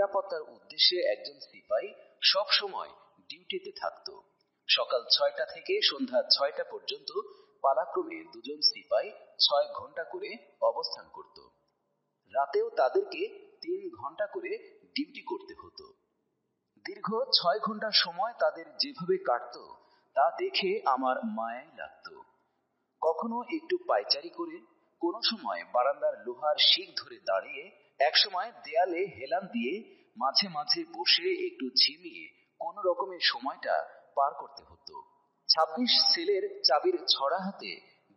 নিরাপত্তার উদ্দেশ্যে একজন সিপাই সব সময় ডিউটিতে থাকত। সকাল 6টা থেকে সন্ধ্যা 6টা পর্যন্ত পালাক্রমে দুজন সিপাই 6 ঘন্টা করে অবস্থান করত। রাতেও তাদেরকে 3 ঘন্টা করে ডিউটি করতে হতো। দীর্ঘ 6 ঘন্টা সময় তাদের যেভাবে কাটত তা দেখে আমার মায়াই লাগত। কখনো একটু পায়চারি করে, কোনো সময় বারান্দার লোহার শিক ধরে দাঁড়িয়ে, একসময় দেয়ালে হেলান দিয়ে, মাঝে মাঝে বসে একটু ঝিমিয়ে কোন রকমের সময়টা পার করতে হতো। 26 সেলের চাবির ছড়া হাতে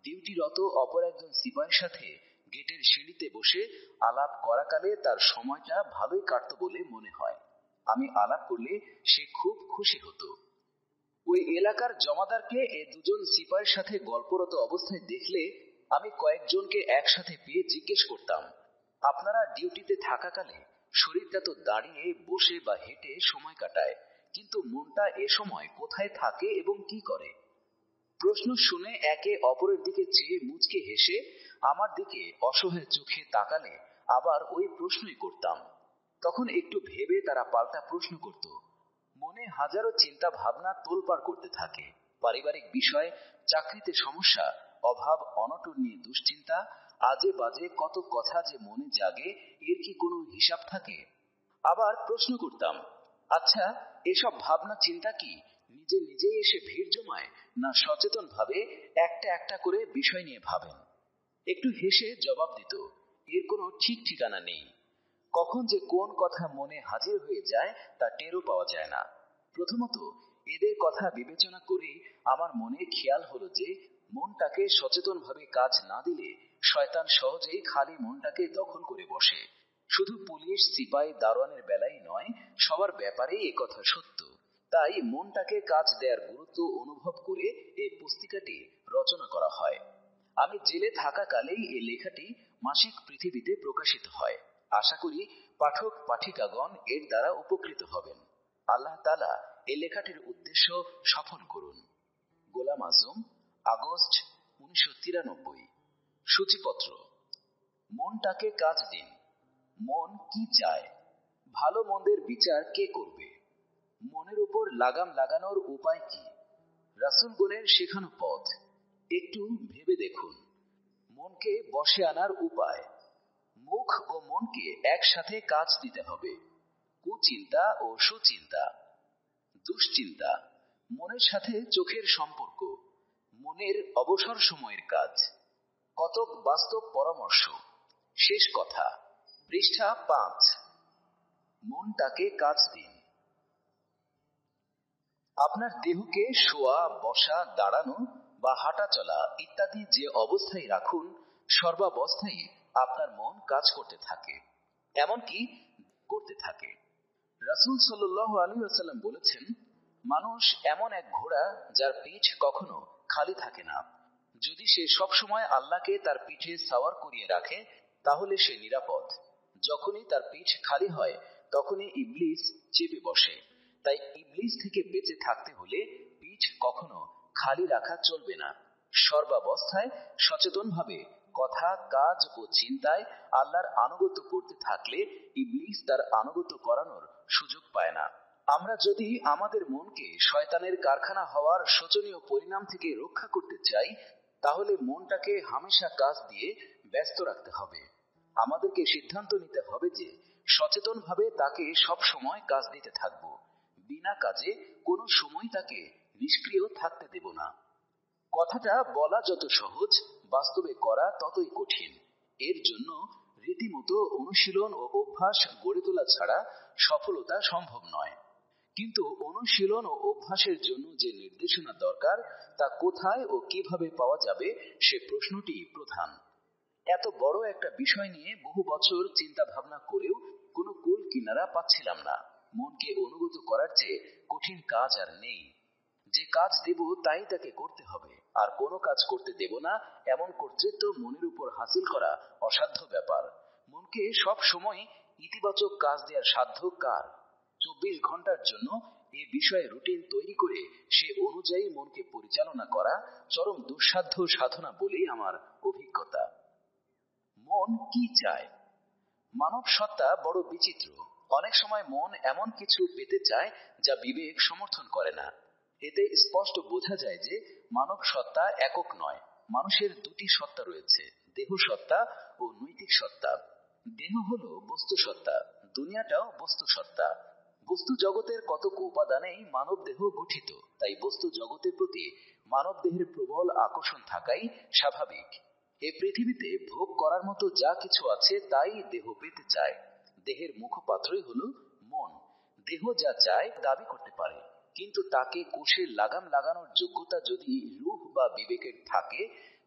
ডিউটিরত অপর একজন সিপাহীর সাথে গেটের সিঁড়িতে বসে আলাপ করাকালে তার সময়টা ভালোই কাটত বলে মনে হয়। আমি আলাপ করলে সে খুব খুশি হতো। ওই এলাকার জমাদারকে এই দুজন সিপাহীর সাথে গল্পরত অবস্থায় দেখলে আমি কয়েকজনকে একসাথে পেয়ে জিজ্ঞেস করতাম, আপনারা ডিউটিতে থাকাকালে শরীরটা তো দাঁড়িয়ে, বসে বা হেঁটে সময় কাটায়, কিন্তু মনটা এ সময় কোথায় থাকে এবং কি করে? প্রশ্ন শুনে একে অপরের দিকে চেয়ে মুচকে হেসে আমার দিকে অসহায় চোখে তাকালে আবার ওই প্রশ্নই করতাম। তখন একটু ভেবে তারা পাল্টা প্রশ্ন করত। মনে হাজারো চিন্তা ভাবনা তোলপাড় করতে থাকে। পারিবারিক বিষয়, চাকরিতে সমস্যা, অভাব অনটন নিয়ে দুশ্চিন্তা, আজে বাজে কত কথা যে মনে জাগে, এর কি কোনো হিসাব থাকে? আবার প্রশ্ন করতাম, আচ্ছা, এসব ভাবনা চিন্তা কি নিজে নিজেই এসে ভিড় জমায়, না সচেতন ভাবে একটা একটা করে বিষয় নিয়ে ভাবেন? একটু হেসে জবাব দিত, এর কোনো ঠিক ঠিকানা নেই। কখন যে কোন কথা মনে হাজির হয়ে যায় তা টেরও পাওয়া যায় না। প্রথমত এদের কথা বিবেচনা করেই আমার মনে খেয়াল হলো যে মনটাকে সচেতনভাবে কাজ না দিলে শয়তান সহজেই খালি মনটাকে দখল করে বসে। শুধু পুলিশ, সিপাই, দারোয়ানের বেলায় নয়, সবার ব্যাপারেই এ কথা সত্য। তাই মনটাকে কাজ দেওয়ার গুরুত্ব অনুভব করে এই পুস্তিকাটি রচনা করা হয়। আমি জেলে থাকাকালেই এই লেখাটি মাসিক পৃথিবীতে প্রকাশিত হয়। আশা করি পাঠক পাঠিকাগণ এর দ্বারা উপকৃত হবেন। আল্লাহ তাআলা এই লেখাটির উদ্দেশ্য সফল করুন। গোলাম আজম, আগস্ট 1993। সূচিপত্র: মনটাকে কাজ দিন। মন কি চায়? ভালো মন্দের বিচার কে করবে? মনের উপর লাগাম লাগানোর উপায় কি? রাসূলগণের শেখানো পথ একটু ভেবে দেখুন। মনকে বশে আনার উপায়: মুখ ও মনকে একসাথে কাজ দিতে হবে। কুচিন্তা ও সুচিন্তা। দুশ্চিন্তা, মনের সাথে চোখের সম্পর্ক, মনের অবসর সময়ের কাজ। কতক বাস্তব পরামর্শ। শেষ কথা, পৃষ্ঠা 5। মনটাকে কাজ দিন। আপনার দেহকে শোয়া, বসা, দাঁড়ানো বা হাঁটা চলা ইত্যাদি যে অবস্থায় রাখুন, সর্বাবস্থায় আপনার মন কাজ করতে থাকে, এমনকি করতে থাকে। রাসূল সাল্লাল্লাহু আলাইহি ওয়াসাল্লাম বলেছেন, মানুষ এমন এক ঘোড়া যার পিঠ কখনো খালি থাকে না। যদি সে সব সময় আল্লাহকে তার পিঠে সাওয়ার করিয়ে রাখে তাহলে সে নিরাপদ। যখনই তার পিঠ খালি হয় তখনই ইবলিস চেপে বসে। তাই ইবলিস থেকে বেঁচে থাকতে হলে পিঠ কখনো খালি রাখা চলবে না। সর্বাবস্থায় সচেতনভাবে কথা, কাজ ও চিন্তায় আল্লাহর আনুগত্য করতে থাকলে ইবলিস তার আনুগত্য করানোর সুযোগ পায় না। আমরা যদি আমাদের মনকে শয়তানের কারখানা হওয়ার শোচনীয় পরিণাম থেকে রক্ষা করতে চাই তাহলে মনটাকে হামেশা কাজ দিয়ে ব্যস্ত রাখতে হবে। আমাদেরকে সিদ্ধান্ত নিতে হবে যে সচেতনভাবে তাকে সব সময় কাজ দিতে থাকব। বিনা কাজে কোনো সময় তাকে নিষ্ক্রিয় থাকতে দেব না। কথাটা বলা যত সহজ, বাস্তবে করা ততই কঠিন। এর জন্য রীতিমতো অনুশীলন ও অভ্যাস গড়ে তোলা ছাড়া সফলতা সম্ভব নয়। কিন্তু অনুশীলন ও অভ্যাসের জন্য যে নির্দেশনা দরকার তা কোথায় ও কিভাবে পাওয়া যাবে সে প্রশ্নটি প্রধান। এত বড় একটা বিষয় নিয়ে বহু বছর চিন্তা ভাবনা করেও কোনো কুল কিনারা পাচ্ছিলাম না। মনকে অনুগত করার চেয়ে কঠিন কাজ আর নেই। যে কাজ দেব তাই তাকে করতে হবে, আর কোনো কাজ করতে দেব না এমন কর্তৃত্ব মনের উপর হাসিল করা অসাধ্য ব্যাপার। মনকে সব সময় ইতিবাচক কাজ দেওয়ার সাধ্য কার? 24 ঘন্টার জন্য এ বিষয়ে রুটিন তৈরি করে সে অনুযায়ী মনকে পরিচালনা করা চরম দুঃসাধ্য সাধনা বলেই আমার অভিজ্ঞতা। মন কি চায়? মানব সত্তা বড় বিচিত্র। অনেক সময় মন এমন কিছু পেতে চায় যা বিবেক সমর্থন করে না। এতে স্পষ্ট বোঝা যায় যে মানব সত্তা একক নয়, মানুষের দুটি সত্তা রয়েছে, দেহ সত্তা ও নৈতিক সত্তা। দেহ হলো বস্তু সত্তা, দুনিয়াটাও বস্তু সত্তা। বস্তু জগতের কতক উপাদানেই মানব দেহ গঠিত, তাই বস্তু জগতের প্রতি মানব দেহের প্রবল আকর্ষণ থাকাই স্বাভাবিক। এই পৃথিবীতে ভোগ করার মতো যা কিছু আছে তাই দেহ পেতে চায়। দেহের মুখপাত্রই হলো মন। দেহ যা চায় দাবি করতে পারে, কিন্তু তাকে কোষে লাগাম লাগানোর যোগ্যতা যদি রূহ বা বিবেকের থাকে,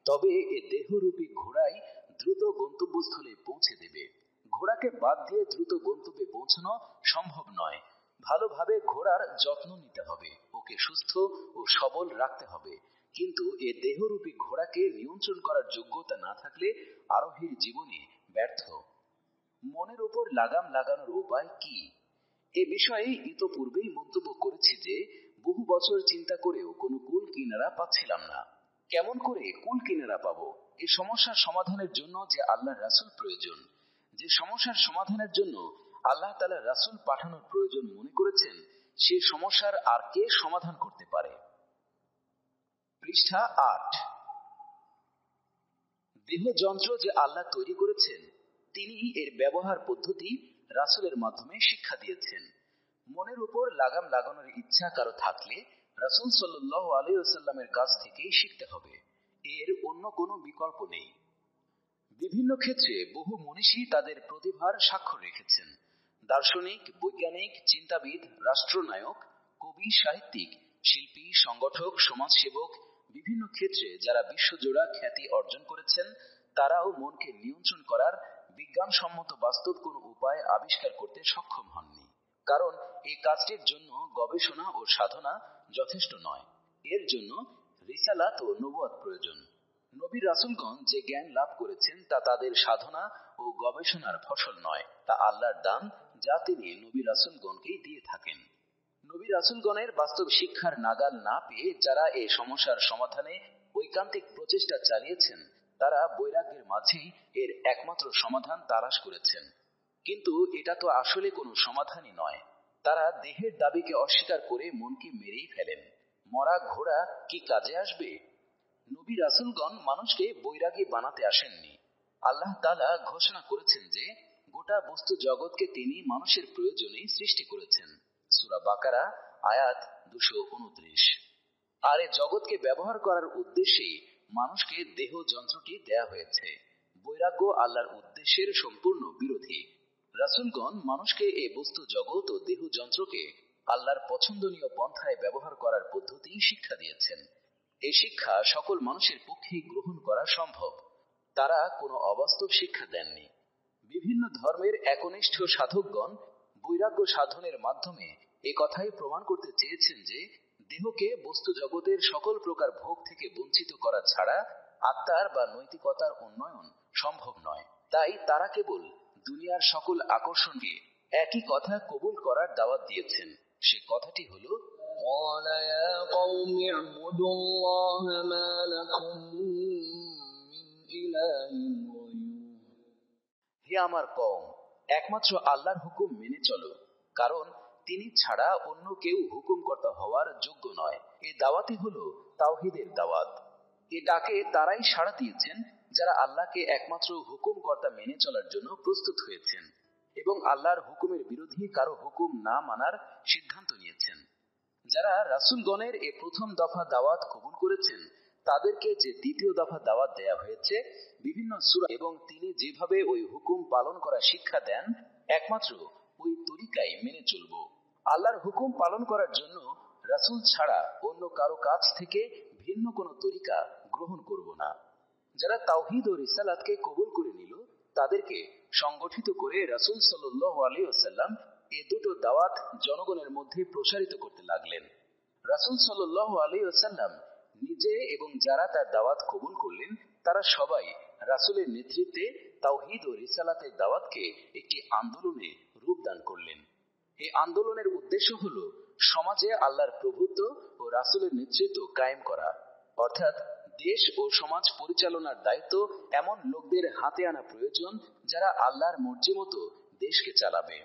তবে এ দেহরূপী ঘোড়াই দ্রুত গন্তব্যস্থলে পৌঁছে দেবে। ঘোড়াকে বাদ দিয়ে দ্রুত গন্তব্যে পৌঁছানো সম্ভব নয়। ভালোভাবে ঘোড়ার যত্ন নিতে হবে, ওকে সুস্থ ও সবল রাখতে হবে, কিন্তু এ দেহরূপী ঘোড়াকে নিয়ন্ত্রণ করার যোগ্যতা না থাকলে আরোহীর জীবনে ব্যর্থ। মনের উপর লাগাম লাগানোর উপায় কি? এ বিষয়ে ইতোপূর্বেই মন্তব্য করেছি যে বহু বছর চিন্তা করেও কোনো কুল কিনারা পাচ্ছিলাম না। কেমন করে কুল কিনারা পাবো? এই সমস্যার সমাধানের জন্য যে আল্লাহর রাসূল প্রয়োজন, যে সমস্যার সমাধানের জন্য আল্লাহ তাআলা রাসূল পাঠানোর প্রয়োজন মনে করেছেন, সে সমস্যার আর কে সমাধান করতে পারে? পৃষ্ঠা ৮। দেহযন্ত্র যে আল্লাহ তৈরি করেছেন, তিনি এর ব্যবহার পদ্ধতি রাসূলের মাধ্যমে শিক্ষা দিয়েছেন। মনের উপর লাগাম লাগানোর ইচ্ছা কারো থাকলে রাসূল সাল্লাল্লাহু আলাইহি ওয়াসাল্লামের কাছ থেকেই শিখতে হবে, এর অন্য কোনো বিকল্প নেই। বিভিন্ন ক্ষেত্রে বহু মনীষী তাদের প্রতিভার স্বাক্ষর রেখেছেন। দার্শনিক, বৈজ্ঞানিক, চিন্তাবিদ, রাষ্ট্রনায়ক, কবি, সাহিত্যিক, শিল্পী, সংগঠক, সমাজসেবক, বিভিন্ন ক্ষেত্রে যারা বিশ্বজোড়া খ্যাতি অর্জন করেছেন, তারাও মনকে নিয়ন্ত্রণ করার বিজ্ঞানসম্মত বাস্তব কোনো উপায় আবিষ্কার করতে সক্ষম হননি। কারণ এই কাজটির জন্য গবেষণা ও সাধনা যথেষ্ট নয়, এর জন্য রিসালাত ও নবুয়ত প্রয়োজন। নবী রাসূলগণ যে জ্ঞান লাভ করেছেন তা তাদের সাধনা ও গবেষণার ফসল নয়, তা আল্লাহর দান, যা তিনি নবী রাসূলগণকেই দিয়ে থাকেন। নবী রাসূলগণের বাস্তব শিক্ষার নাগাল না পেয়ে যারা এই সমস্যার সমাধানে ঐকান্তিক প্রচেষ্টা চালিয়েছেন, তারা বৈরাগ্যের মাঝেই এর একমাত্র সমাধান তালাশ করেছেন। কিন্তু এটা তো আসলে কোনো সমাধানই নয়। তারা দেহের দাবিকে অস্বীকার করে মনকে মেরেই ফেলেন। মরা ঘোড়া কি কাজে আসবে? নবী রাসূলগণ মানুষকে বৈরাগী বানাতে আসেননি। আল্লাহ তাআলা ঘোষণা করেছেন যে গোটা বস্তু জগৎকে তিনি মানুষের প্রয়োজনেই সৃষ্টি করেছেন। সূরা বাকারা আয়াত 229। আর এই জগৎকে ব্যবহার করার উদ্দেশ্যেই মানুষকে দেহ যন্ত্রটি দেয়া হয়েছে। বৈরাগ্য আল্লাহর উদ্দেশ্যের সম্পূর্ণ বিরোধী। রাসূলগণ মানুষকে এই বস্তু জগৎ ও দেহ যন্ত্রকে আল্লাহর পছন্দনীয় পন্থায় ব্যবহার করার পদ্ধতি শিক্ষা দিয়েছেন। এই শিক্ষা সকল মানুষের পক্ষেই গ্রহণ করা সম্ভব। তারা কোনো অবাস্তব শিক্ষা দেননি। বিভিন্ন ধর্মের একনিষ্ঠ সাধকগণ বৈরাগ্য সাধনের মাধ্যমে এ কথাই প্রমাণ করতে চেয়েছেন যে দেহকে বস্তু জগতের সকল প্রকার ভোগ থেকে বঞ্চিত করা ছাড়া আত্মার বা নৈতিকতার উন্নয়ন সম্ভব নয়। তাই তারা কেবল দুনিয়ার সকল আকর্ষণকে একই কথা কবুল করার দাওয়াত দিয়েছেন। সে কথাটি হলো, قال يا قوم اعبدوا الله ما لكم من إله غيره। হে আমার কওম, একমাত্র আল্লাহর হুকুম মেনে চলো, কারণ তিনি ছাড়া অন্য কেউ হুকুমকর্তা হওয়ার যোগ্য নয়। এই দাওয়াতই হলো তাওহীদের দাওয়াত। এ ডাকে তারাই সাড়া দিয়েছেন যারা আল্লাহকে একমাত্র হুকুমকর্তা মেনে চলার জন্য প্রস্তুত হয়েছেন এবং আল্লাহর হুকুমের বিরোধী কারো হুকুম না মানার সিদ্ধান্ত নিয়েছেন। যারা রাসূলগণের এ প্রথম দফা দাওয়াত কবুল করেছেন, তাদেরকে যে দ্বিতীয় দফা দাওয়াত দেয়া হয়েছে বিভিন্ন সূরা, এবং তিনি যেভাবে ওই হুকুম পালন করা শিক্ষা দেন, একমাত্র ওই তরিকাই মেনে চলব। আল্লাহর হুকুম পালন করার জন্য রাসূল ছাড়া অন্য কারো কাছ থেকে ভিন্ন কোনো তরিকা গ্রহণ করব না। যারা তাওহীদ ও রিসালাতকে কবুল করে নিল, তাদেরকে সংগঠিত করে রাসূল সাল্লাল্লাহু আলাইহি ওয়াসাল্লাম এ দুটো দাওয়াত জনগণের মধ্যে প্রসারিত করতে লাগলেন। রাসূল সাল্লাল্লাহু আলাইহি ওয়াসাল্লাম নিজে এবং যারা তার দাওয়াত কবুল করলেন, তারা সবাই রাসূলের নেতৃত্বে তাওহীদ ও রিসালাতের দাওয়াতকে একটি আন্দোলনে রূপদান করলেন। এই আন্দোলনের উদ্দেশ্য হল সমাজে আল্লাহর প্রভুত্ব ও রাসূলের নেতৃত্ব কায়েম করা, অর্থাৎ দেশ ও সমাজ পরিচালনার দায়িত্ব এমন লোকদের হাতে আনা প্রয়োজন যারা আল্লাহর মর্জি মতো দেশকে চালাবে।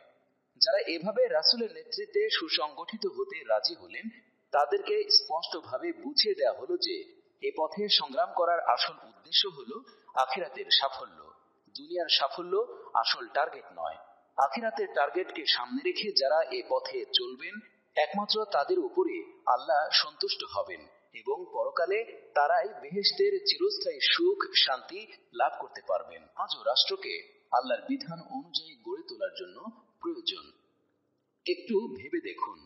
যারা এভাবে রাসূলের নেতৃত্বে সুসংগঠিত হতে রাজি হলেন তাদেরকে স্পষ্টভাবে বুঝিয়ে দেওয়া হলো যে এ পথে সংগ্রাম করার আসল উদ্দেশ্য হলো আখিরাতের সাফল্য। দুনিয়ার সাফল্য আসল টার্গেট নয়। আখিরাতের টার্গেটকে সামনে রেখে যারা এ পথে চলবেন একমাত্র তাদের উপরে আল্লাহ সন্তুষ্ট হবেন এবং পরকালে তারাই বেহেশতের চিরস্থায়ী সুখ শান্তি লাভ করতে পারবেন। আজও রাষ্ট্রকে আল্লাহর বিধান অনুযায়ী গড়ে তোলার জন্য প্রয়োজন। একটু ভেবে দেখুন,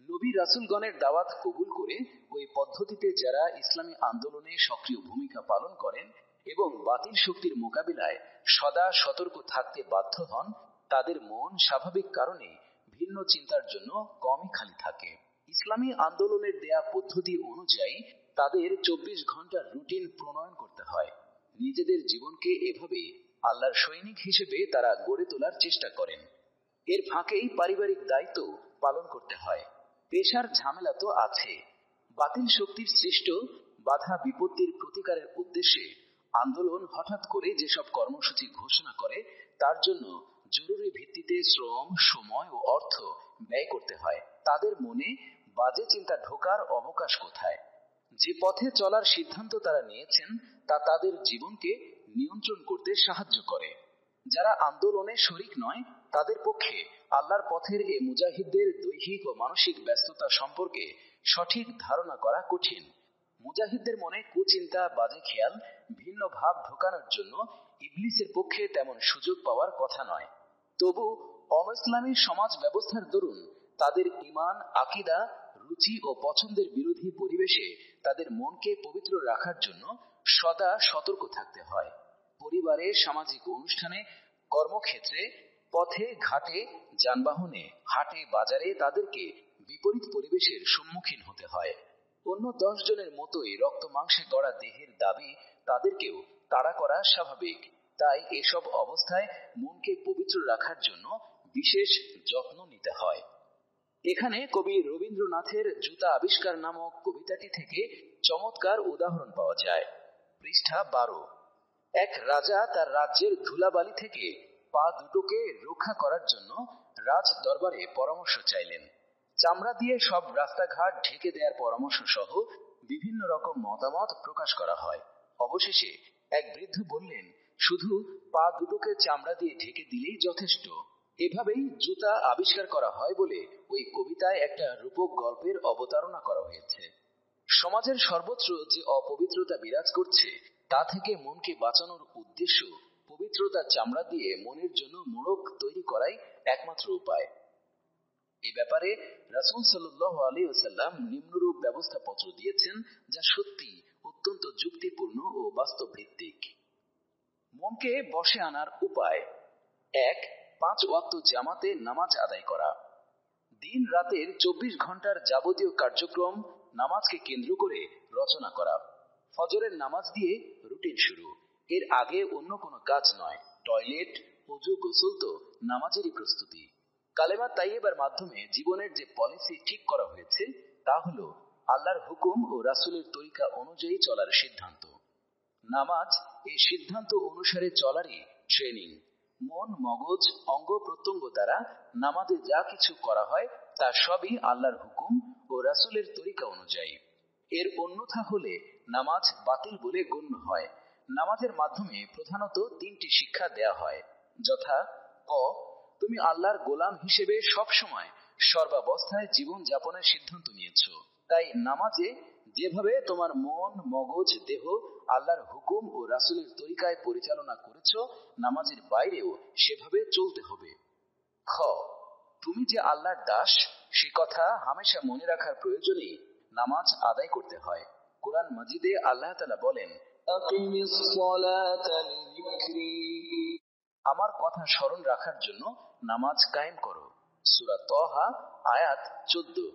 নবী রাসূলগণের দাওয়াত কবুল করে ওই পদ্ধতিতে যারা ইসলামী আন্দোলনে সক্রিয় ভূমিকা পালন করেন এবং বাতিল শক্তির মোকাবিলায় সদা সতর্ক থাকতে বাধ্য হন তাদের মন স্বাভাবিক কারণে ভিন্ন চিন্তার জন্য কমই খালি থাকে। ইসলামী আন্দোলনের দেয়া পদ্ধতি অনুযায়ী তাদের 24 ঘন্টার রুটিন প্রণয়ন করতে হয়। নিজেদের জীবনকে এভাবে আল্লাহর সৈনিক হিসেবে তারা গড়ে তোলার চেষ্টা করেন। এর ফাঁকেই পারিবারিক দায়িত্ব পালন করতে হয়। পেশার ঝামেলা তো আছে। বাতিল শক্তির সৃষ্ট বাধা বিপত্তির প্রতিকারের উদ্দেশ্যে আন্দোলন হঠাৎ করে যেসব কর্মসূচি ঘোষণা করে তার জন্য জরুরি ভিত্তিতে শ্রম সময় ও অর্থ ব্যয় করতে হয়। তাদের মনে বাজে চিন্তা ঢোকার অবকাশ কোথায়? যে পথে চলার সিদ্ধান্ত তারা নিয়েছেন তা তাদের জীবনকে নিয়ন্ত্রণ করতে সাহায্য করে। যারা আন্দোলনে শরিক নয় তাদের পক্ষে আল্লাহর পথের এ মুজাহিদদের দৈহিক ও মানসিক ব্যস্ততা সম্পর্কে সঠিক ধারণা করা কঠিন। মুজাহিদদের মনে কুচিন্তা বাজে খেয়াল ভিন্ন ভাব ঢোকানোর জন্য ইবলিসের পক্ষে তেমন সুযোগ পাওয়ার কথা নয়। তবু অনইসলামী সমাজ ব্যবস্থার দরুন তাদের ঈমান আকীদা রুচি ও পছন্দের বিরোধী পরিবেশে তাদের মনকে পবিত্র রাখার জন্য সদা সতর্ক থাকতে হয়। পরিবারে সামাজিক অনুষ্ঠানে কর্মক্ষেত্রে পথে ঘাটে যানবাহনে হাটে বাজারে তাদেরকে বিপরীত পরিবেশের সম্মুখীন হতে হয়। অন্য 10 জনের মতোই রক্ত মাংসে গড়া দেহের দাবি তাদেরকেও তাড়া করা স্বাভাবিক। তাই এসব অবস্থায় মনকে পবিত্র রাখার জন্য বিশেষ যত্ন নিতে হয়। এখানে কবি রবীন্দ্রনাথের জুতা আবিষ্কার নামক কবিতাটি থেকে চমৎকার উদাহরণ পাওয়া যায়। পৃষ্ঠা 12। এক রাজা তার রাজ্যের ধুলাবালি থেকে পা দুটোকে রক্ষা করার জন্য রাজ দরবারে পরামর্শ চাইলেন। চামড়া দিয়ে সব রাস্তাঘাট ঢেকে দেওয়ার পরামর্শ সহ বিভিন্ন রকম মতামত প্রকাশ করা হয়। অবশেষে এক বৃদ্ধ বললেন, শুধু পা দুটোকে চামড়া দিয়ে ঢেকে দিলেই যথেষ্ট। এভাবেই জুতা আবিষ্কার করা হয় বলে ওই কবিতায় একটা রূপক গল্পের অবতারণা করা হয়েছে। সমাজের সর্বত্র যে অপবিত্রতা বিরাজ করছে তা থেকে মনকে বাঁচানোর উদ্দেশ্য পবিত্রতার চামড়া দিয়ে মনের জন্য মোড়ক তৈরি করাই একমাত্র উপায়। এই ব্যাপারে রাসূল সাল্লাল্লাহু আলাইহি ওয়াসাল্লাম নিম্নরূপ ব্যবস্থাপত্র দিয়েছেন যা সত্যি অত্যন্ত যুক্তিপূর্ণ ও বাস্তব ভিত্তিক। মনকে বশে আনার উপায়: 1. 5 ওয়াক্ত জামাতে নামাজ আদায় করা। দিন রাতের 24 ঘন্টার যাবতীয় কার্যক্রম নামাজকে কেন্দ্র করে রচনা করা। ফজরের নামাজ দিয়ে রুটিন শুরু। এর আগে অন্য কোনো কাজ নয়। টয়লেট ওযু গোসল তো নামাজেরই প্রস্তুতি। কালেমা তাইয়্যিবার মাধ্যমে জীবনের যে পলিসি ঠিক করা হয়েছে তা হলো আল্লাহর হুকুম ও রাসূলের তরিকা অনুযায়ী চলার সিদ্ধান্ত। নামাজ এই সিদ্ধান্ত অনুসারে চলারই ট্রেনিং। মন মগজ অঙ্গ প্রত্যঙ্গ দ্বারা নামাজে যা কিছু করা হয় তা সবই আল্লাহর হুকুম ও রাসূলের তরিকা অনুযায়ী। এর অন্যথা হলে নামাজ বাতিল বলে গণ্য হয়। নামাজের মাধ্যমে প্রধানত 3টি শিক্ষা দেয়া হয়, যথা: ক. তুমি আল্লাহর গোলাম হিসেবে সব সময় সর্বাবস্থায় জীবন যাপনের সিদ্ধান্ত নিয়েছ, তাই নামাজে যেভাবে তোমার মন মগজ দেহ আল্লাহর হুকুম ও রাসূলের তরিকায় পরিচালনা করেছ নামাজের বাইরেও সেভাবে চলতে হবে। খ. তুমি যে আল্লাহর দাস সে কথা হামেশা মনে রাখার প্রয়োজনেই নামাজ আদায় করতে হয়। কোরআন মাজিদে আল্লাহ তাআলা বলেন, আকিমিস সালাতা লিযিকরি, আমার কথা স্মরণ রাখার জন্য নামাজ কায়েম করো। সূরা তাহা আয়াত 14।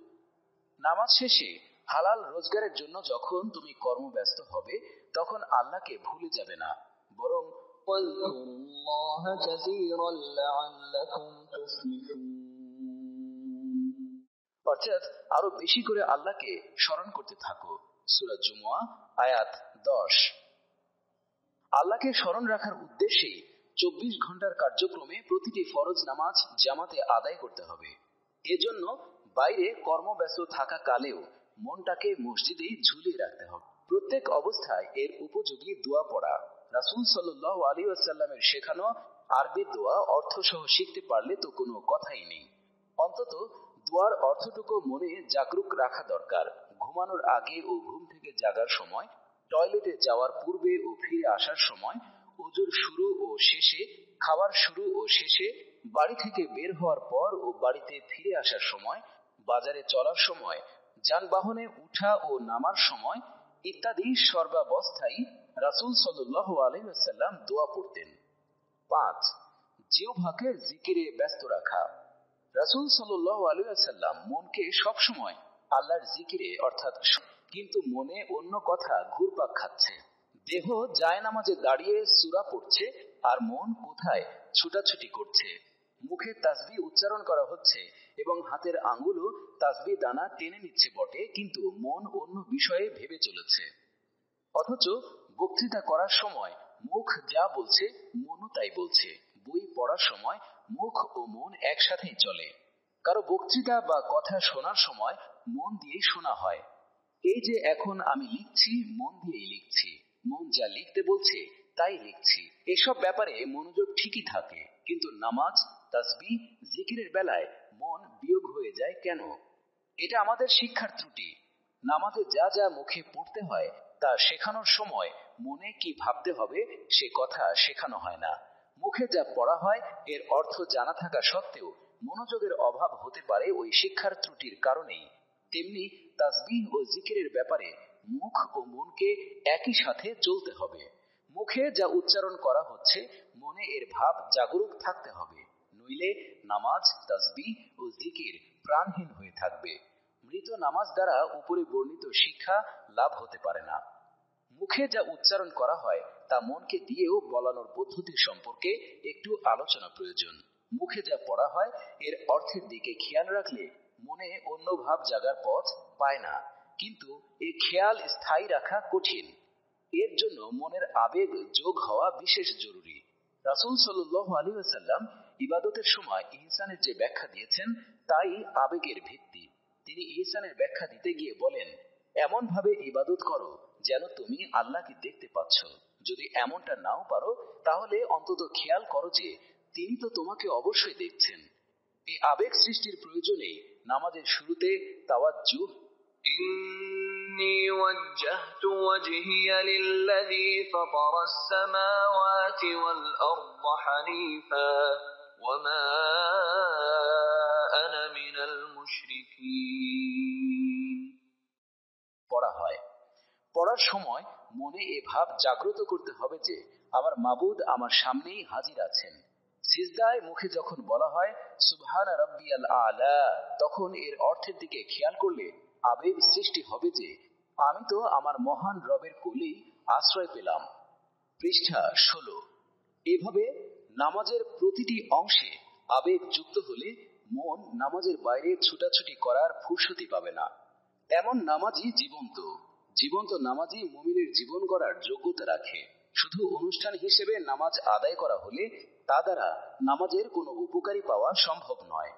নামাজ শেষে হালাল রোজগারের জন্য যখন তুমি কর্মব্যস্ত হবে তখন আল্লাহকে ভুলে যাবে না, বরং ওয়াযকুরুল্লাহা কাসীরান লাআল্লাকুম তুফলিহুন, অর্থাৎ আরো বেশি করে আল্লাহকে স্মরণ করতে থাকো। সূরা জুমুয়া আয়াত 10। আল্লাহকে স্মরণ রাখার উদ্দেশ্যে 24 ঘন্টার কার্যক্রমে প্রতিটি ফরজ নামাজ জামাতে আদায় করতে হবে। এজন্য বাইরে কর্মব্যস্ত থাকা কালেও মনটাকে মসজিদেই ঝুলিয়ে রাখতে হবে। প্রত্যেক অবস্থায় এর উপযোগী দোয়া পড়া। রাসূল সাল্লাল্লাহু আলাইহি ওয়াসাল্লামের শেখানো আরবি দোয়া অর্থসহ শিখতে পারলে তো কোনো কথাই নেই। অন্তত দোয়ার অর্থটুকু মনে জাগরুক রাখা দরকার। ঘুমানোর আগে ও ঘুম থেকে জাগার সময়, টয়লেটে যাওয়ার পূর্বে ও ফিরে আসার সময়, ওযুর শুরু ও শেষে, খাওয়ার শুরু ও শেষে, বাড়ি থেকে বের হওয়ার পর ও বাড়িতে ফিরে আসার সময়, বাজারে চলার সময়, যানবাহনে উঠা ও নামার সময় ইত্যাদি সর্বাবস্থায় রাসূল সাল্লাল্লাহু আলাইহি ওয়াসাল্লাম দোয়া পড়তেন। 5. জিহ্বাকে জিকিরে ব্যস্ত রাখা। রাসূল সাল্লাল্লাহু আলাইহি ওয়াসাল্লাম মনকে সবসময় আল্লাহর জিকিরে অর্থাৎ কিন্তু মনে অন্য কথা ঘুরপাক খাচ্ছে। দেহ জায়নামাজে দাঁড়িয়ে সূরা পড়ছে আর মন কোথায় ছুটাছুটি করছে। মুখে তাসবিহ উচ্চারণ করা হচ্ছে এবং হাতের আঙ্গুলও তাসবিহ দানা টেনে নিচ্ছে বটে, কিন্তু মন অন্য বিষয়ে ভেবে চলেছে। অথচ বক্তৃতা করার সময় মুখ যা বলছে মনও তাই বলছে। বই পড়ার সময় মুখ ও মন একসাথেই চলে। কারো বক্তৃতা বা কথা শোনার সময় মন দিয়েই শোনা হয়। এই যে এখন আমি লিখছি, মন দিয়েই লিখছি, মন যা লিখতে বলছে তাই লিখছি। এসব ব্যাপারে মনোযোগ ঠিকই থাকে, কিন্তু নামাজ, তাসবিহ, জিকিরের বেলায় মন বিয়োগ হয়ে যায় কেন? এটা আমাদের শিক্ষার ত্রুটি। নামাজে যা যা মুখে পড়তে হয় তা শেখানোর সময় মনে কি ভাবতে হবে সে কথা শেখানো হয় না। মুখে যা পড়া হয় এর অর্থ জানা থাকা সত্ত্বেও মনোযোগের অভাব হতে পারে ওই শিক্ষার ত্রুটির কারণেই। তেমনি তাসবিহ ও জিকিরের ব্যাপারে মুখ ও মনকে একই সাথে চলতে হবে। মুখে যা উচ্চারণ করা হচ্ছে মনে এর ভাব জাগরুক থাকতে হবে, নইলে নামাজ, তাসবিহ ও জিকির প্রাণহীন হয়ে থাকবে। মৃত নামাজ দ্বারা উপরে বর্ণিত শিক্ষা লাভ হতে পারে না। মুখে যা উচ্চারণ করা হয় তা মনকে দিয়েও বলানোর পদ্ধতি সম্পর্কে একটু আলোচনা প্রয়োজন। মুখে যা পড়া হয় এর অর্থের দিকে খেয়াল রাখলে মনে অন্য ভাব জাগার পথ পায় না, কিন্তু এই খেয়াল স্থায়ী রাখা কঠিন। এর জন্য মনের আবেগ যোগ হওয়া বিশেষ জরুরি। রাসূল সাল্লাল্লাহু আলাইহি ওয়াসাল্লাম ইবাদতের সময় ইহসানের যে ব্যাখ্যা দিয়েছেন তাই আবেগের ভিত্তি। তিনি ইহসানের ব্যাখ্যা দিতে গিয়ে বলেন, এমন ভাবে ইবাদত করো যেন তুমি আল্লাহকে দেখতে পাচ্ছ। যদি এমনটা নাও পারো তাহলে অন্তত খেয়াল করো যে তিনি তো তোমাকে অবশ্যই দেখছেন। এই আবেগ সৃষ্টির প্রয়োজনে নামাজের শুরুতে তাওয়াজ্জুহ, إني وجهت وجهي للذي فطر السماوات والأرض حنيفا وما أنا من المشركين পড়া হয়। পড়ার সময় মনে এ ভাব জাগ্রত করতে হবে যে আমার মাবুদ আমার সামনেই হাজির আছেন। সিজদায় মুখে যখন বলা হয় সুবহান রাব্বিয়াল আলা, তখন এর অর্থের দিকে খেয়াল করলে আবেগ সৃষ্টি হবে যে আমি তো আমার মহান রবের কোলেই আশ্রয় পেলাম। পৃষ্ঠা 16। এভাবে নামাজের প্রতিটি অংশে আবেগ যুক্ত হলে মন নামাজের বাইরে ছুটাছুটি করার ফুরসতি পাবে না। এমন নামাজই জীবন্ত। জীবন্ত নামাজই মুমিনের জীবন গড়ার যোগ্যতা রাখে। শুধু অনুষ্ঠান হিসেবে নামাজ আদায় করা হলে তা দ্বারা নামাজের কোনো উপকারী পাওয়া সম্ভব নয়।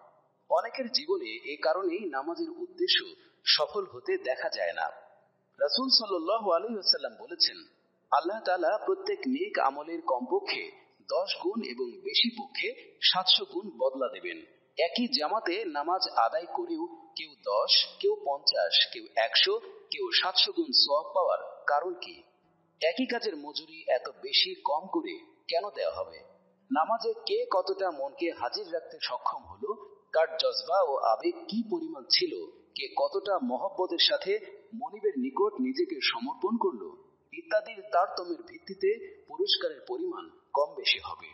অনেকের জীবনে এ কারণেই নামাজের উদ্দেশ্য সফল হতে দেখা যায় না। রাসূল সাল্লাল্লাহু আলাইহি ওয়াসাল্লাম বলেছেন, আল্লাহ তাআলা প্রত্যেক নেক আমলের কমপক্ষে 10 গুণ এবং বেশি পক্ষে 700 গুণ বদলা দেবেন। একই জামাতে নামাজ আদায় করেও কেউ 10, কেউ 50, কেউ 100, কেউ 700 গুণ সওয়াব পাওয়ার কারণ কি? একই কাজের মজুরি এত বেশি কম করে কেন দেওয়া হবে? নামাজে কে কতটা মনকে হাজির রাখতে সক্ষম হলো, কার জজবা ও আবেগ কি পরিমাণ ছিল, কে কতটা মহব্বতের সাথে মনিবের নিকট নিজেকে সমর্পণ করলো ইত্যাদির তারতম্যের ভিত্তিতে পুরস্কারের পরিমাণ কম বেশি হবে।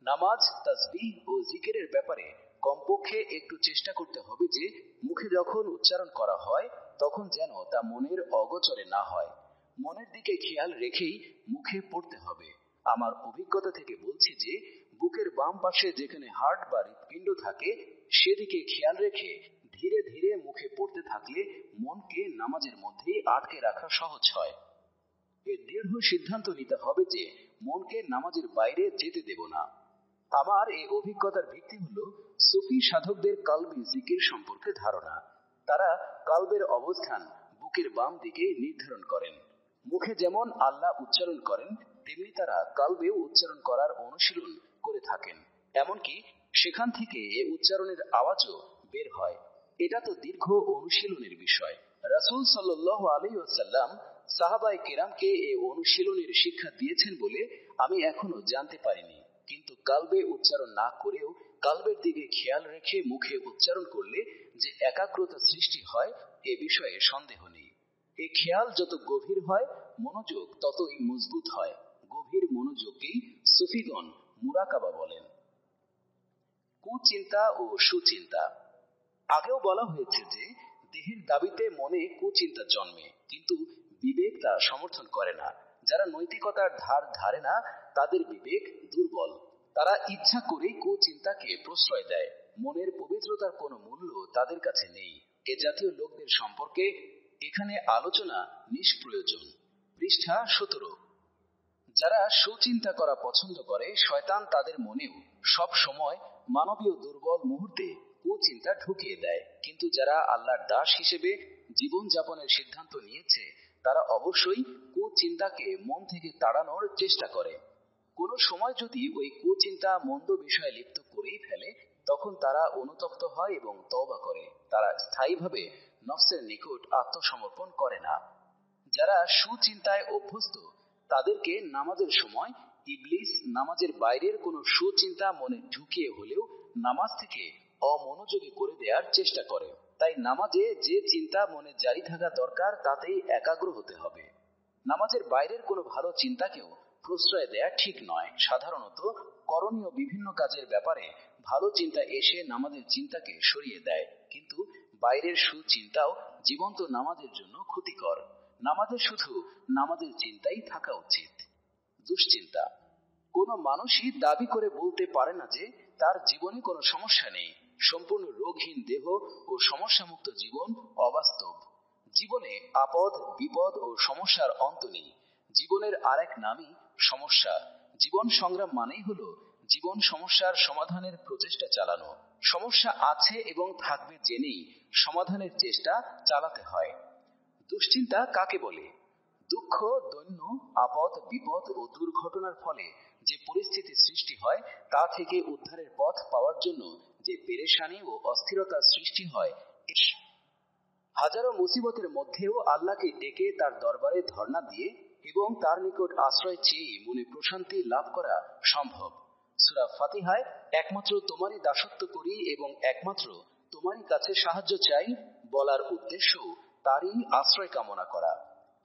নামাজ, তাসবিহ ও জিকিরের ব্যাপারে কমপক্ষে একটু চেষ্টা করতে হবে যে মুখে যখন উচ্চারণ করা হয় তখন যেন তা মনের অগোচরে না হয়। মনের দিকে খেয়াল রেখেই মুখে পড়তে হবে। আমার অভিজ্ঞতা থেকে বলছি যে বুকের বাম পাশে যেখানে হার্ট বা হৃৎপিণ্ড থাকে সেদিকে খেয়াল রেখে ধীরে ধীরে মুখে পড়তে থাকলে মনকে নামাজের মধ্যেই আটকে রাখা সহজ হয়। এর দৃঢ় সিদ্ধান্ত নিতে হবে যে মনকে নামাজের বাইরে যেতে দেব না। আমার এই অভিজ্ঞতার ভিত্তি হলো সুফি সাধকদের কালবি জিকির সম্পর্কে ধারণা। তারা কালবের অবস্থান বুকের বাম দিকে নির্ধারণ করেন। মুখে যেমন আল্লাহ উচ্চারণ করেন তেমনি তারা কালবেও উচ্চারণ করার অনুশীলন করে থাকেন। এমনকি সেখান থেকে এ উচ্চারণের আওয়াজও বের হয়। এটা তো দীর্ঘ অনুশীলনের বিষয়। রাসূল সাল্লাল্লাহু আলাইহি ওয়াসাল্লাম সাহাবায়ে কেরামকে এ অনুশীলনের শিক্ষা দিয়েছেন বলে আমি এখনো জানতে পারিনি। কিন্তু কালবে উচ্চারণ না করেও কালবের দিকে খেয়াল রেখে মুখে উচ্চারণ করলে যে একাগ্রতা সৃষ্টি হয় এ বিষয়ে সন্দেহ নেই। এই খেয়াল যত গভীর হয় মনোযোগ ততই মজবুত হয়। গভীর মনোযোগকেই সুফিগণ মুরাকাবা বলেন। কুচিন্তা ও সুচিন্তা। আগেও বলা হয়েছে যে দেহের দাবিতে মনে কুচিন্তা জন্মে, কিন্তু বিবেক তা সমর্থন করে না। যারা নৈতিকতার ধার ধারে না তাদের বিবেক দুর্বল। তারা ইচ্ছা করেই কুচিন্তাকে প্রশ্রয় দেয়। মনের পবিত্রতার কোনো মূল্য তাদের কাছে নেই। এ জাতীয় লোকদের সম্পর্কে এখানে আলোচনা নিষ্প্রয়োজন। পৃষ্ঠা 17। যারা সুচিন্তা করা পছন্দ করে শয়তান তাদের মনেও সব সময় মানবীয় দুর্বল মুহূর্তে কুচিন্তা ঢুকিয়ে দেয়। কিন্তু যারা আল্লাহর দাস হিসেবে জীবন যাপনের সিদ্ধান্ত নিয়েছে তারা অবশ্যই কুচিন্তাকে মন থেকে তাড়ানোর চেষ্টা করে। কোনো সময় যদি ওই কুচিন্তা মন্দ বিষয়ে লিপ্ত করেই ফেলে তখন তারা অনুতপ্ত হয় এবং তওবা করে। তারা স্থায়ীভাবে নফসের নিকট আত্মসমর্পণ করে না। যারা সুচিন্তায় অভ্যস্ত তাদেরকে নামাজের সময় ইবলিস নামাজের বাইরের কোনো সুচিন্তা মনে ঢুকিয়ে হলেও নামাজ থেকে অমনোযোগী করে দেওয়ার চেষ্টা করে। তাই নামাজে যে চিন্তা মনে জারি থাকা দরকার তাতেই একাগ্র হতে হবে। নামাজের বাইরের কোনো ভালো চিন্তাকেও প্রশ্রয় দেয়া ঠিক নয়। সাধারণত করণীয় বিভিন্ন কাজের ব্যাপারে ভালো চিন্তা এসে নামাজের চিন্তাকে সরিয়ে দেয়, কিন্তু বাইরের সুচিন্তাও জীবন্ত নামাজের জন্য ক্ষতিকর। নামাজে শুধু নামাজের চিন্তাই থাকা উচিত। দুশ্চিন্তা। কোনো মানুষই দাবি করে বলতে পারে না যে তার জীবনে কোনো সমস্যা নেই। সম্পূর্ণ রোগহীন দেহ ও সমস্যামুক্ত জীবন অবাস্তব। জীবনে আপদ বিপদ ও সমস্যার অন্ত নেই। জীবনের আরেক নামই সমস্যা। জীবন সংগ্রাম মানেই হলো জীবন সমস্যার সমাধানের প্রচেষ্টা চালানো। সমস্যা আছে এবং থাকবে জেনেই সমাধানের চেষ্টা চালাতে হয়। দুশ্চিন্তা কাকে বলে? দুঃখ, দৈন্য, আপদ বিপদ ও দুর্ঘটনার ফলে যে পরিস্থিতি সৃষ্টি হয় তা থেকে উদ্ধারের পথ পাওয়ার জন্য যে পেরেশানি ও অস্থিরতার সৃষ্টি হয়। হাজারো মুসিবতের মধ্যেও আল্লাহকে ডেকে তার দরবারে ধর্ণা দিয়ে এবং তার নিকট আশ্রয় চেয়ে মনে প্রশান্তি লাভ করা সম্ভব। সূরা ফাতিহায় একমাত্র তোমারই দাসত্ব করি এবং একমাত্র তোমারই কাছে সাহায্য চাই বলার উদ্দেশ্য তারই আশ্রয় কামনা করা।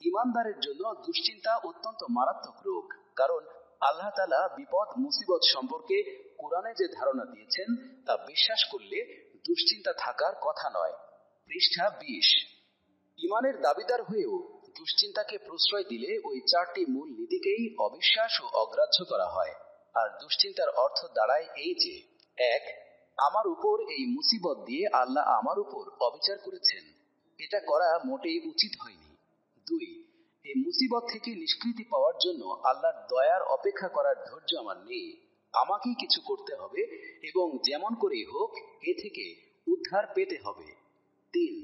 ঈমানদারের জন্য দুশ্চিন্তা অত্যন্ত মারাত্মক রোগ, কারণ আল্লাহ তাআলা বিপদ মুসিবত সম্পর্কে কোরআনে যে ধারণা দিয়েছেন তা বিশ্বাস করলে দুশ্চিন্তা থাকার কথা নয়। পৃষ্ঠা 20। ঈমানের দাবিদার হয়েও দুশ্চিন্তাকে প্রশ্রয় দিলে ওই চারটি মূল নীতিকেই অবিশ্বাস ও অগ্রাহ্য করা হয়। আর দুশ্চিন্তার অর্থ দাঁড়ায় এই যে, 1. আমার উপর এই মুসিবত দিয়ে আল্লাহ আমার উপর অবিচার করেছেন, এটা করা মোটেই উচিত হয়নি। 2. এই মুসিবত থেকে নিষ্কৃতি পাওয়ার জন্য আল্লাহর দয়ার অপেক্ষা করার ধৈর্য আমার নেই, আমাকেই কিছু করতে হবে এবং যেমন করেই হোক এ থেকে উদ্ধার পেতে হবে। 3.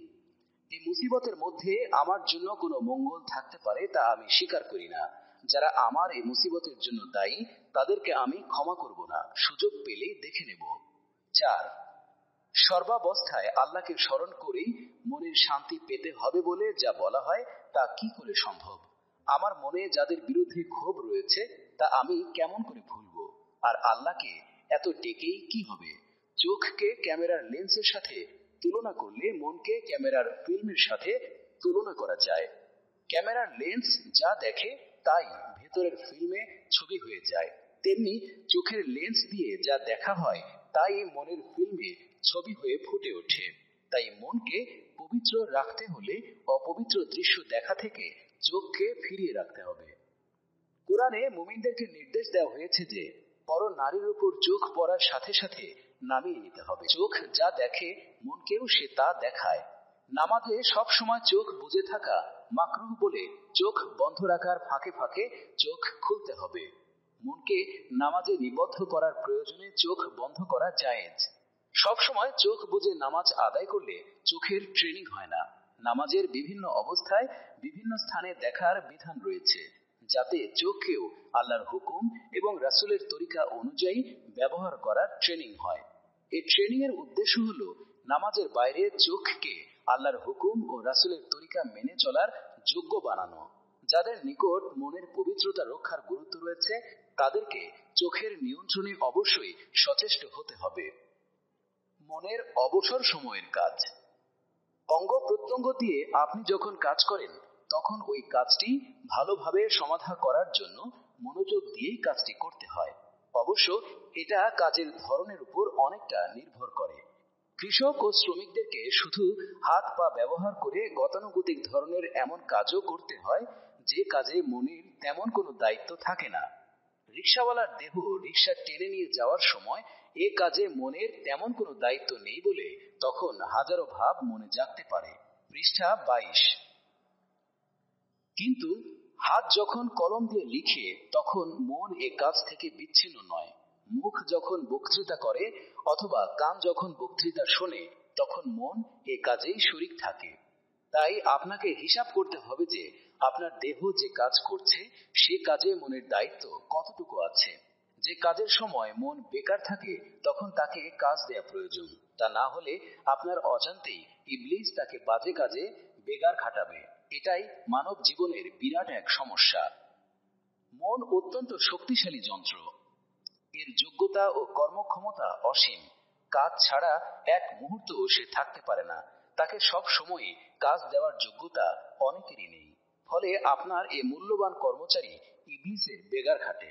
এই মুসিবতের মধ্যে আমার জন্য কোনো মঙ্গল থাকতে পারে তা আমি স্বীকার করি না। যারা আমার এই মুসিবতের জন্য দায়ী তাদেরকে আমি ক্ষমা করব না, সুযোগ পেলেই দেখে নেব। 4. সর্বাবস্থায় আল্লাহকে স্মরণ করেই মনের শান্তি পেতে হবে বলে যা বলা হয় তা কি করে সম্ভব? আমার মনে যাদের বিরুদ্ধে ক্ষোভ রয়েছে তা আমি কেমন করে ভুলব? আর আল্লাহকে এত ডেকেই কি হবে? চোখকে ক্যামেরার লেন্সের সাথে তুলনা করলে মনকে ক্যামেরার ফিল্মের সাথে তুলনা করা যায়। ক্যামেরার লেন্স যা দেখে তাই ভেতরের ফিল্মে ছবি হয়ে যায়, তেমনি চোখের লেন্স দিয়ে যা দেখা হয় তাই মনের ফিল্মে ছবি হয়ে ফুটে ওঠে। তাই মনকে পবিত্র রাখতে হলে অপবিত্র দৃশ্য দেখা থেকে চোখকে ফিরিয়ে রাখতে হবে। কোরআনে মুমিনদেরকে নির্দেশ দেওয়া হয়েছে যে পর নারীর উপর চোখ পড়ার সাথে সাথে নামিয়ে নিতে হবে। চোখ যা দেখে মনকেও সে তা দেখায়। নামাজে সব সময় চোখ বুজে থাকা মাকরুহ বলে চোখ বন্ধ রাখার ফাঁকে ফাঁকে চোখ খুলতে হবে। মনকে নামাজে নিবদ্ধ করার প্রয়োজনে চোখ বন্ধ করা জায়েজ। সবসময় চোখ বুজে নামাজ আদায় করলে চোখের ট্রেনিং হয় না। নামাজের বিভিন্ন অবস্থায় বিভিন্ন স্থানে দেখার বিধান রয়েছে, যাতে চোখকেও আল্লাহর হুকুম এবং রাসূলের তরিকা অনুযায়ী ব্যবহার করার ট্রেনিং হয়। এই ট্রেনিং এর উদ্দেশ্য হলো নামাজের বাইরে চোখকে আল্লাহর হুকুম ও রাসূলের তরিকা মেনে চলার যোগ্য বানানো। যাদের নিকট মনের পবিত্রতা রক্ষার গুরুত্ব রয়েছে, তাদেরকে চোখের নিয়ন্ত্রণে অবশ্যই সচেষ্ট হতে হবে। মনের অবসর সময়ের কাজ। অঙ্গ প্রত্যঙ্গ দিয়ে আপনি যখন কাজ করেন, তখন ওই কাজটি ভালোভাবে সমাধা করার জন্য মনোযোগ দিয়েই কাজটি করতে হয়। অবশ্য এটা কাজের ধরনের উপর অনেকটা নির্ভর করে। কৃষক ও শ্রমিকদেরকে শুধু হাত পা ব্যবহার করে গতানুগতিক ধরনের এমন কাজও করতে হয় যে কাজে মনের তেমন কোনো দায়িত্ব থাকে না। রিকশাওয়ালার দেহ রিকশা টেনে নিয়ে যাওয়ার সময় এ কাজে মনের তেমন কোনো দায়িত্ব নেই বলে তখন হাজারো ভাব মনে জাগতে পারে। পৃষ্ঠা 22। কিন্তু হাত যখন কলম দিয়ে লিখে, তখন মন এ কাজ থেকে বিচ্ছিন্ন নয়। মুখ যখন বক্তৃতা করে অথবা কান যখন বক্তৃতা শোনে, তখন মন এ কাজেই শরীক থাকে। তাই আপনাকে হিসাব করতে হবে যে আপনার দেহ যে কাজ করছে সে কাজে মনের দায়িত্ব কতটুকু আছে। যে কাজের সময় মন বেকার থাকে তখন তাকে কাজ দেয়া প্রয়োজন। তা না হলে আপনার অজান্তেই ইবলিস তাকে বাজে কাজে বেগার খাটাবে। এটাই মানব জীবনের বিরাট এক সমস্যা। মন অত্যন্ত শক্তিশালী যন্ত্র। এর যোগ্যতা ও কর্মক্ষমতা অসীম। কাজ ছাড়া এক মুহূর্ত সে থাকতে পারে না। তাকে সব সময় কাজ দেওয়ার যোগ্যতা অনেকেরই নেই। ফলে আপনার এ মূল্যবান কর্মচারী ইবলিসের বেগার খাটে।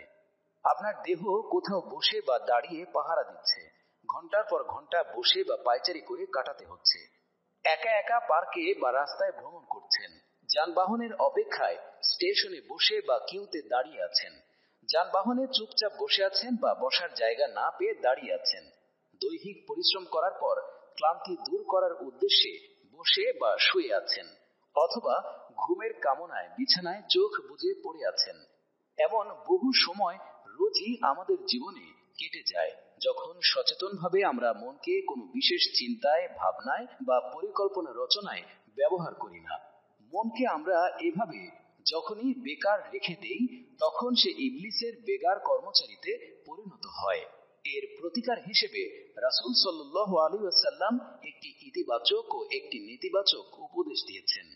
আপনার দেহ কোথাও বসে বা দাঁড়িয়ে পাহারা দিচ্ছে। ঘন্টার পর ঘন্টা বসে বা পায়চারি করে কাটাতে হচ্ছে। একা একা পার্কে বা রাস্তায় ভ্রমণ করছেন। যানবাহনের অপেক্ষায় স্টেশনে বসে বা কিউতে দাঁড়িয়ে আছেন। যানবাহনে চুপচাপ বসে আছেন বা বসার জায়গা না পেয়ে দাঁড়িয়ে আছেন। দৈহিক পরিশ্রম করার পর ক্লান্তি দূর করার উদ্দেশ্যে বসে বা শুয়ে আছেন, অথবা ঘুমের কামনায় বিছানায় চোখ বুজে পড়ে আছেন। এমন বহু সময় রোজই আমাদের জীবনে কেটে যায় যখন সচেতনভাবে আমরা মনকে কোনো বিশেষ চিন্তায়, ভাবনায় বা পরিকল্পনা রচনায় ব্যবহার করি না। মনকে আমরা এভাবে যখনই বেকার রেখে দেই, তখন সে ইবলিসের বেগার কর্মচারীতে পরিণত হয়। এর প্রতিকার হিসেবে রাসূল সাল্লাল্লাহু আলাইহি ওয়াসাল্লাম একটি ইতিবাচক ও একটি নেতিবাচক উপদেশ দিয়েছেন।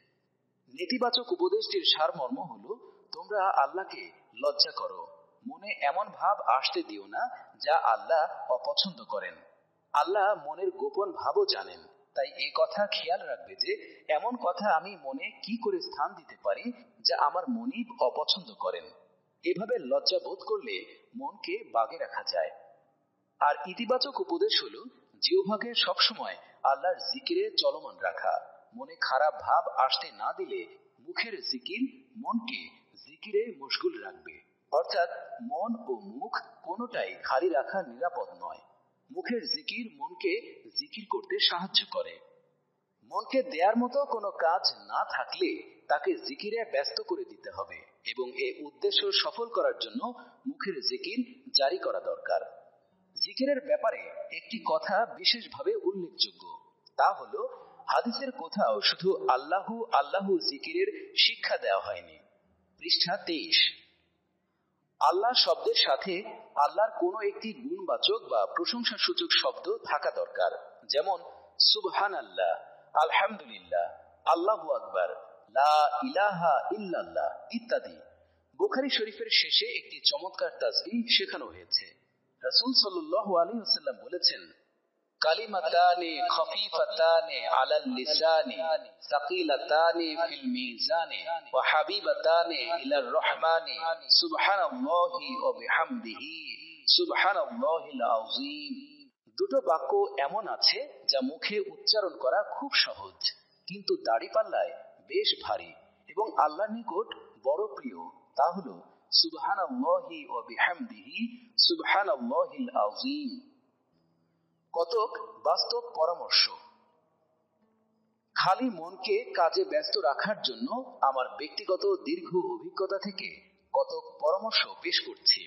নেতিবাচক উপদেশটির সারমর্ম হলো, তোমরা আল্লাহকে লজ্জা করো। মনে এমন ভাব আসতে দিও না যা আল্লাহ অপছন্দ করেন। আল্লাহ মনের গোপন ভাবও জানেন। তাই এই কথা খেয়াল রাখবে যে এমন কথা আমি মনে কি করে স্থান দিতে পারি যা আমার মনিব অপছন্দ করেন। এভাবে লজ্জা বোধ করলে মনকে বাগে রাখা যায়। আর ইতিবাচক উপদেশ হলো জিহ্বাকে সবসময় আল্লাহর জিকিরে চলমান রাখা। মনে খারাপ ভাব আসতে না দিলে মুখের জিকির মনকে জিকিরে মশগুল রাখবে। অর্থাৎ মন ও মুখ কোনোটাই খালি রাখা নিরাপদ নয়। মুখের জিকির মনকে জিকির করতে সাহায্য করে। মনকে দেয়ার মতো কোনো কাজ না থাকলে তাকে জিকিরে ব্যস্ত করে দিতে হবে এবং এই উদ্দেশ্য সফল করার জন্য মুখের জিকির জারি করা দরকার। জিকিরের ব্যাপারে একটি কথা বিশেষভাবে উল্লেখযোগ্য। তা হলো, হাদিসের কোথাও শুধু আল্লাহু আল্লাহু জিকিরের শিক্ষা দেওয়া হয়নি। পৃষ্ঠা 23। আল্লাহ শব্দের সাথে আল্লাহর কোনো একটি গুণবাচক বা প্রশংসাসূচক শব্দ থাকা দরকার। যেমন সুবহানাল্লাহ, আলহামদুলিল্লাহ, আল্লাহু আকবার, লা ইলাহা ইল্লাল্লাহ ইত্যাদি। বুখারী শরীফের শেষে একটি চমৎকার তাসবিহ শেখানো হয়েছে। রাসূল সাল্লাল্লাহু আলাইহি ওয়াসাল্লাম বলেছেন, কালিমাতানি খফিফাতানি আলাল লিসানি সাকিলাতানি ফিল মিজানি ওয়া হাবিবাতানি ইলার রহমানি সুবহানাল্লাহি ওয়া বিহামদিহি সুবহানাল্লাহিল আযীম। দুটো বাক্য এমন আছে যা মুখে উচ্চারণ করা খুব সহজ, কিন্তু দাড়িপাল্লায় বেশ ভারী এবং আল্লাহর নিকট বড় প্রিয়। তা হলো সুবহানাল্লাহি ওয়া বিহামদিহি সুবহানাল্লাহিল আযীম। কতক বাস্তব পরামর্শ। খালি মনকে কাজে ব্যস্ত রাখার জন্য আমার ব্যক্তিগত দীর্ঘ অভিজ্ঞতা থেকে কত পরামর্শ পেশ করছি।